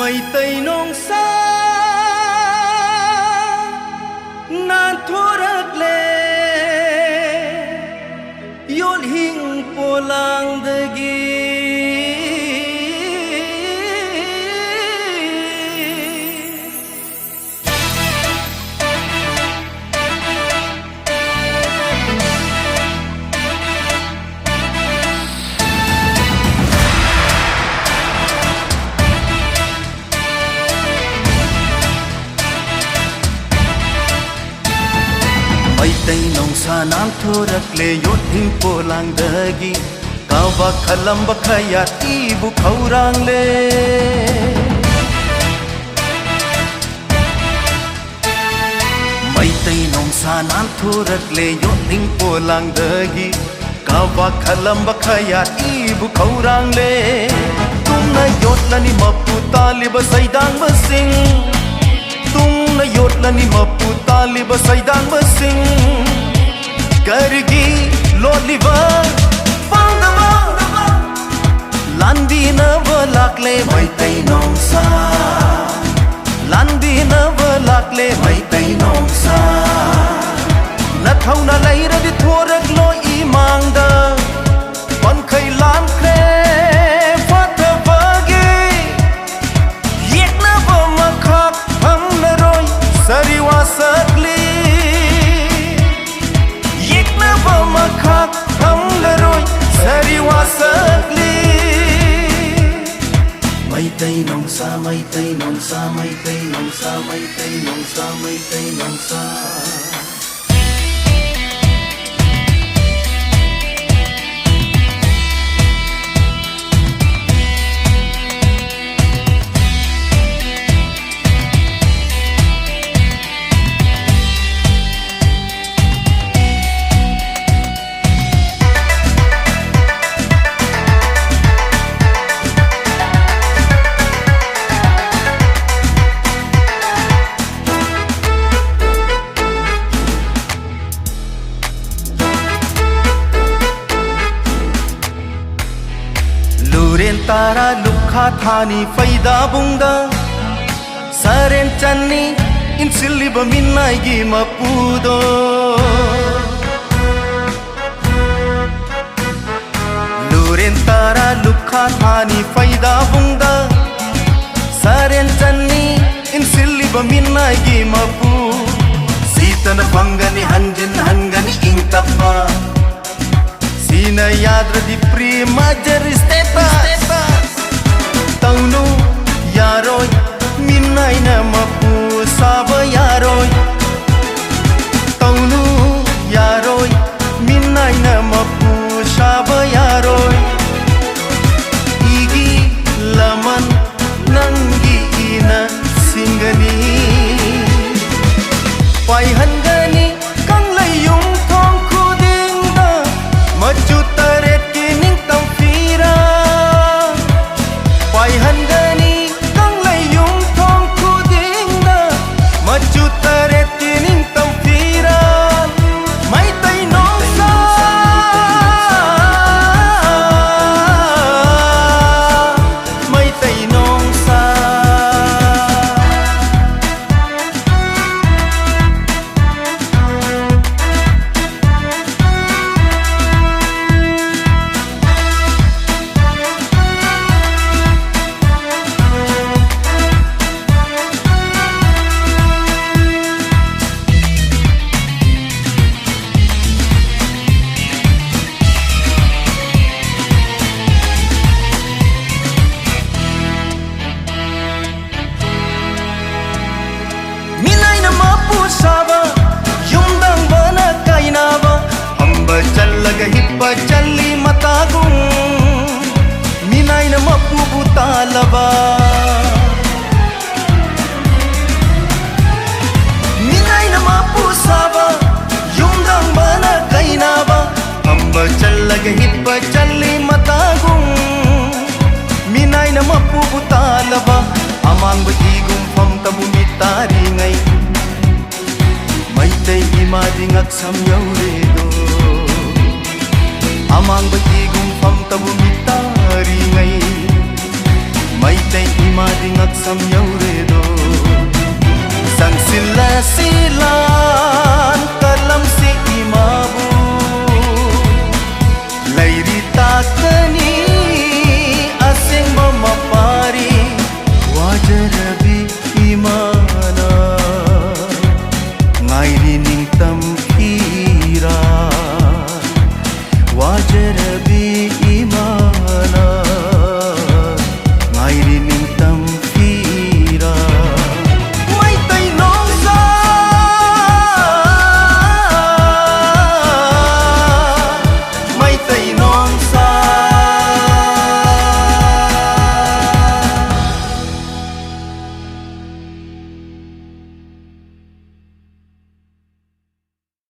Maitai nong sa nan thorak le yol hing polang dagi Maitai nong sa nang thorak le yot hing polang dagi kawa khalam bakhaya ibu khaurang le Maitai nong sa nang thorak le yot hing polang dagi kawa khalam bakhaya ibu khaurang le tumna yot lani mapu talib saidang basing tumna yot lani mapu talib saidang basing kargi loliva pangdava landina valakle maitai nong sa landina valakle maitai nong sa na thauna laira di thorak lo I mangda pan khai lam kre fatavagi yekna ba makhak ham na roi sariwa sakli yekna ba makhak ham na roi sariwa sakli maitai nong sa maitai nong sa maitai nong sa maitai nong sa maitai nong sa Tara lukha thani faida bungda saren channi in silliba minnai gi mapudo luren tara lukha thani faida bungda saren channi in silliba minnai gi mapu sitana pangani hanjin hangani ing tappa Sina yadra di prima jeristeta Taunu yaroi minai na mapu saba yaroi Taunu yaroi minai na mapu saba yaroi Igi laman nangi ina singani Pai hangani kang layung thong kuding da Maju taret kining tampira Pai handani kang layung thong kuding da Maju taret kining tampira Maitai nong sa Maitai nong sa Saba yumdang bana kainaba hamba challaga hippa challi matagung minai na mapu butalaba minai na mapu saba yumdang bana kainaba hamba challaga hippa challi matagung minai na mapu butalaba amang batigum fam tabu mitari ngai Maitai imadingak samyauredo Amang batigum pam tabu mitari ngai Maitai imadingak samyauredo Sang sila silan